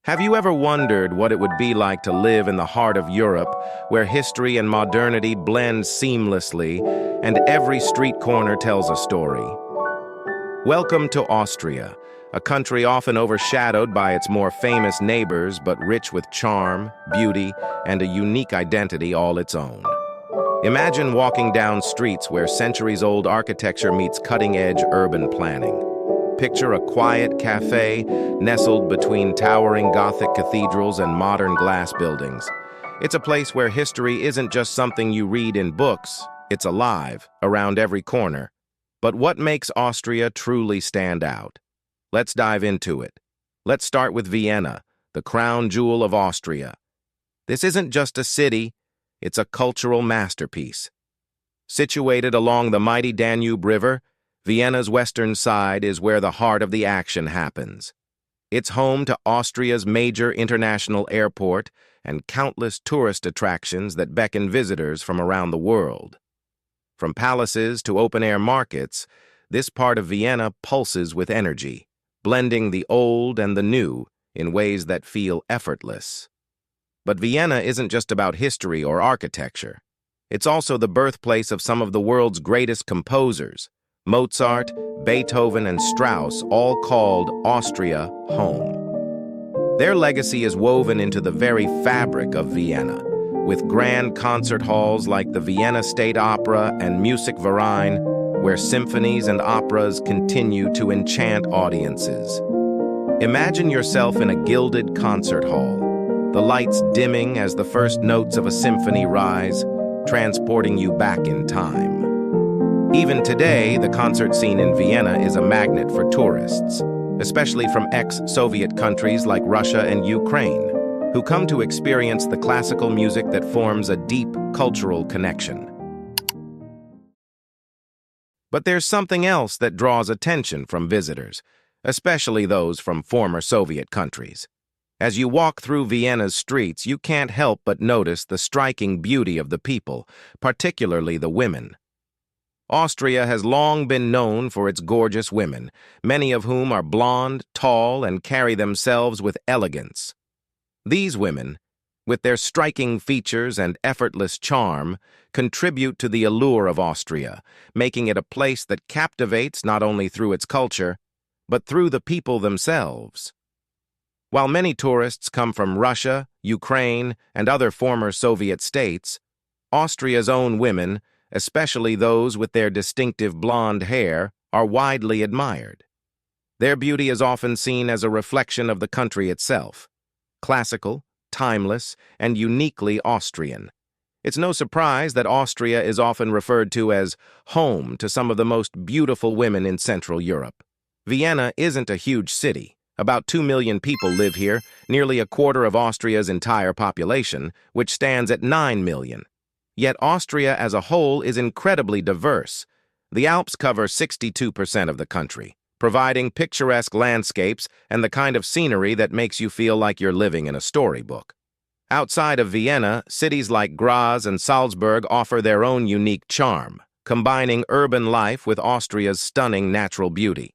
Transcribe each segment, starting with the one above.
Have you ever wondered what it would be like to live in the heart of Europe, where history and modernity blend seamlessly, and every street corner tells a story? Welcome to Austria, a country often overshadowed by its more famous neighbors, but rich with charm, beauty, and a unique identity all its own. Imagine walking down streets where centuries-old architecture meets cutting-edge urban planning. Picture a quiet cafe nestled between towering Gothic cathedrals and modern glass buildings. It's a place where history isn't just something you read in books, it's alive, around every corner. But what makes Austria truly stand out? Let's dive into it. Let's start with Vienna, the crown jewel of Austria. This isn't just a city, it's a cultural masterpiece. Situated along the mighty Danube River, Vienna's western side is where the heart of the action happens. It's home to Austria's major international airport and countless tourist attractions that beckon visitors from around the world. From palaces to open-air markets, this part of Vienna pulses with energy, blending the old and the new in ways that feel effortless. But Vienna isn't just about history or architecture. It's also the birthplace of some of the world's greatest composers. Mozart, Beethoven, and Strauss all called Austria home. Their legacy is woven into the very fabric of Vienna, with grand concert halls like the Vienna State Opera and Musikverein, where symphonies and operas continue to enchant audiences. Imagine yourself in a gilded concert hall, the lights dimming as the first notes of a symphony rise, transporting you back in time. Even today, the concert scene in Vienna is a magnet for tourists, especially from ex-Soviet countries like Russia and Ukraine, who come to experience the classical music that forms a deep cultural connection. But there's something else that draws attention from visitors, especially those from former Soviet countries. As you walk through Vienna's streets, you can't help but notice the striking beauty of the people, particularly the women. Austria has long been known for its gorgeous women, many of whom are blonde, tall, and carry themselves with elegance. These women, with their striking features and effortless charm, contribute to the allure of Austria, making it a place that captivates not only through its culture, but through the people themselves. While many tourists come from Russia, Ukraine, and other former Soviet states, Austria's own women, especially those with their distinctive blonde hair, are widely admired. Their beauty is often seen as a reflection of the country itself, classical, timeless, and uniquely Austrian. It's no surprise that Austria is often referred to as home to some of the most beautiful women in Central Europe. Vienna isn't a huge city. About 2 million people live here, nearly a quarter of Austria's entire population, which stands at 9 million. Yet Austria as a whole is incredibly diverse. The Alps cover 62% of the country, providing picturesque landscapes and the kind of scenery that makes you feel like you're living in a storybook. Outside of Vienna, cities like Graz and Salzburg offer their own unique charm, combining urban life with Austria's stunning natural beauty.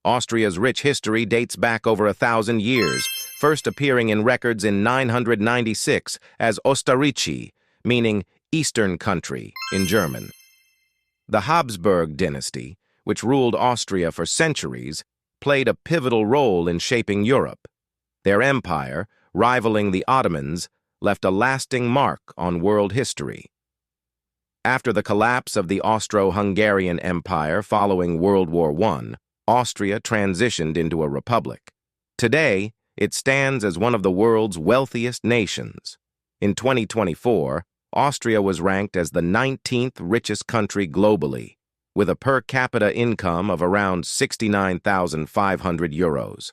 Austria's rich history dates back over 1,000 years, first appearing in records in 996 as Österreich, meaning Eastern Country in German. The Habsburg dynasty, which ruled Austria for centuries, played a pivotal role in shaping Europe. Their empire, rivaling the Ottomans, left a lasting mark on world history. After the collapse of the Austro-Hungarian Empire following World War I, Austria transitioned into a republic. Today, it stands as one of the world's wealthiest nations. In 2024, Austria was ranked as the 19th richest country globally, with a per capita income of around 69,500 euros.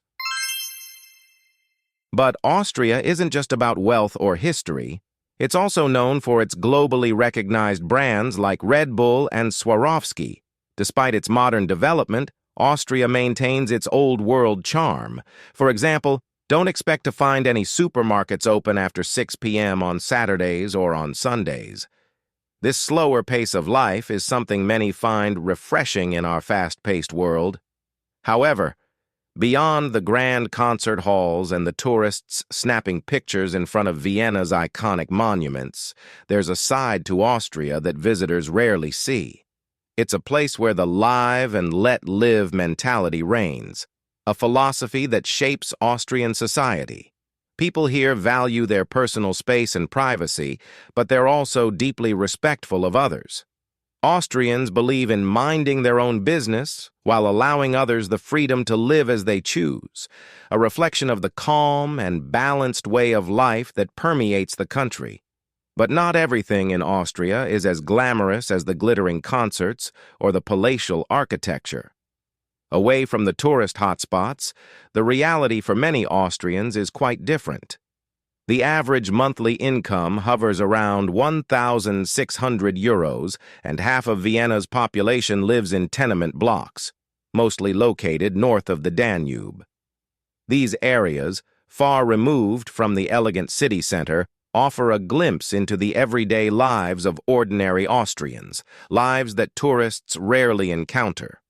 But Austria isn't just about wealth or history. It's also known for its globally recognized brands like Red Bull and Swarovski. Despite its modern development, Austria maintains its old-world charm. For example, don't expect to find any supermarkets open after 6 p.m. on Saturdays or on Sundays. This slower pace of life is something many find refreshing in our fast-paced world. However, Beyond the grand concert halls and the tourists snapping pictures in front of Vienna's iconic monuments, there's a side to Austria that visitors rarely see. It's a place where the live and let live mentality reigns, a philosophy that shapes Austrian society. People here value their personal space and privacy, but they're also deeply respectful of others. Austrians believe in minding their own business while allowing others the freedom to live as they choose, a reflection of the calm and balanced way of life that permeates the country. But not everything in Austria is as glamorous as the glittering concerts or the palatial architecture. Away from the tourist hotspots, the reality for many Austrians is quite different. The average monthly income hovers around 1,600 euros, and half of Vienna's population lives in tenement blocks, mostly located north of the Danube. These areas, far removed from the elegant city center, offer a glimpse into the everyday lives of ordinary Austrians, lives that tourists rarely encounter.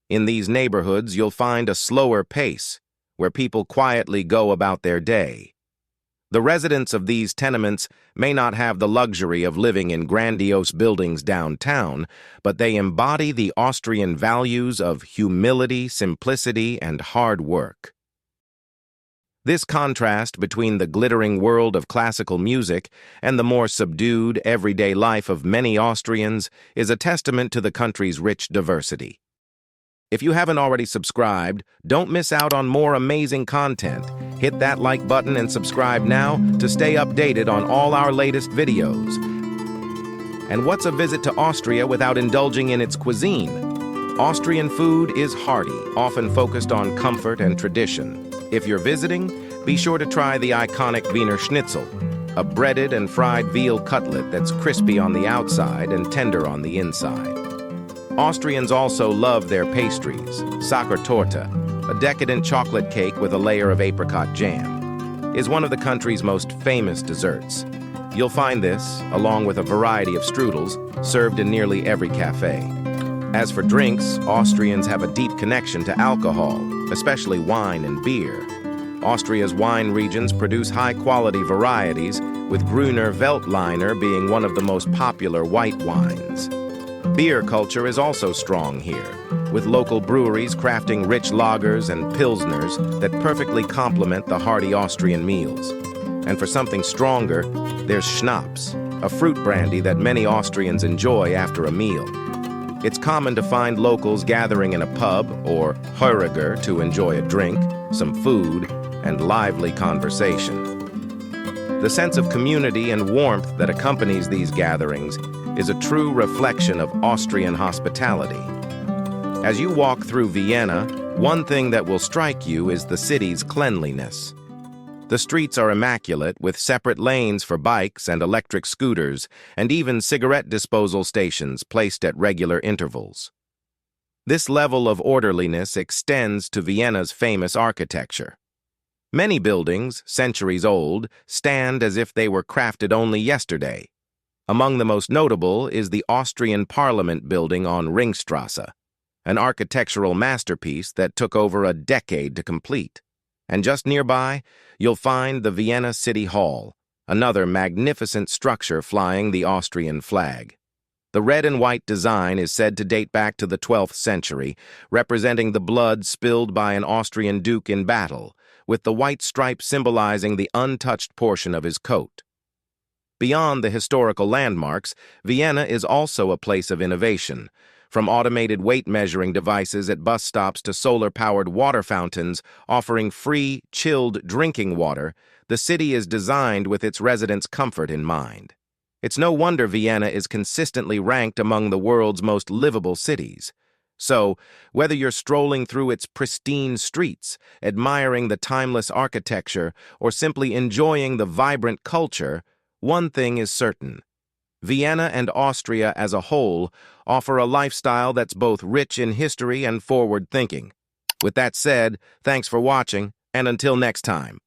In these neighborhoods, you'll find a slower pace, where people quietly go about their day. The residents of these tenements may not have the luxury of living in grandiose buildings downtown, but they embody the Austrian values of humility, simplicity, and hard work. This contrast between the glittering world of classical music and the more subdued, everyday life of many Austrians is a testament to the country's rich diversity. If you haven't already subscribed, don't miss out on more amazing content. Hit that like button and subscribe now to stay updated on all our latest videos. And what's a visit to Austria without indulging in its cuisine? Austrian food is hearty, often focused on comfort and tradition. If you're visiting, be sure to try the iconic Wiener Schnitzel, a breaded and fried veal cutlet that's crispy on the outside and tender on the inside. Austrians also love their pastries. Sachertorte, a decadent chocolate cake with a layer of apricot jam, is one of the country's most famous desserts. You'll find this, along with a variety of strudels, served in nearly every cafe. As for drinks, Austrians have a deep connection to alcohol, especially wine and beer. Austria's wine regions produce high-quality varieties, with Grüner Veltliner being one of the most popular white wines. Beer culture is also strong here, with local breweries crafting rich lagers and pilsners that perfectly complement the hearty Austrian meals. And for something stronger, there's schnapps, a fruit brandy that many Austrians enjoy after a meal. It's common to find locals gathering in a pub or Heuriger to enjoy a drink, some food, and lively conversation. The sense of community and warmth that accompanies these gatherings is a true reflection of Austrian hospitality. As you walk through Vienna, one thing that will strike you is the city's cleanliness. The streets are immaculate, with separate lanes for bikes and electric scooters, and even cigarette disposal stations placed at regular intervals. This level of orderliness extends to Vienna's famous architecture. Many buildings, centuries old, stand as if they were crafted only yesterday. Among the most notable is the Austrian Parliament building on Ringstrasse, an architectural masterpiece that took over a decade to complete. And just nearby, you'll find the Vienna City Hall, another magnificent structure flying the Austrian flag. The red and white design is said to date back to the 12th century, representing the blood spilled by an Austrian duke in battle, with the white stripe symbolizing the untouched portion of his coat. Beyond the historical landmarks, Vienna is also a place of innovation. From automated weight-measuring devices at bus stops to solar-powered water fountains offering free, chilled drinking water, the city is designed with its residents' comfort in mind. It's no wonder Vienna is consistently ranked among the world's most livable cities. So, whether you're strolling through its pristine streets, admiring the timeless architecture, or simply enjoying the vibrant culture, one thing is certain. Vienna and Austria as a whole offer a lifestyle that's both rich in history and forward-thinking. With that said, thanks for watching, and until next time.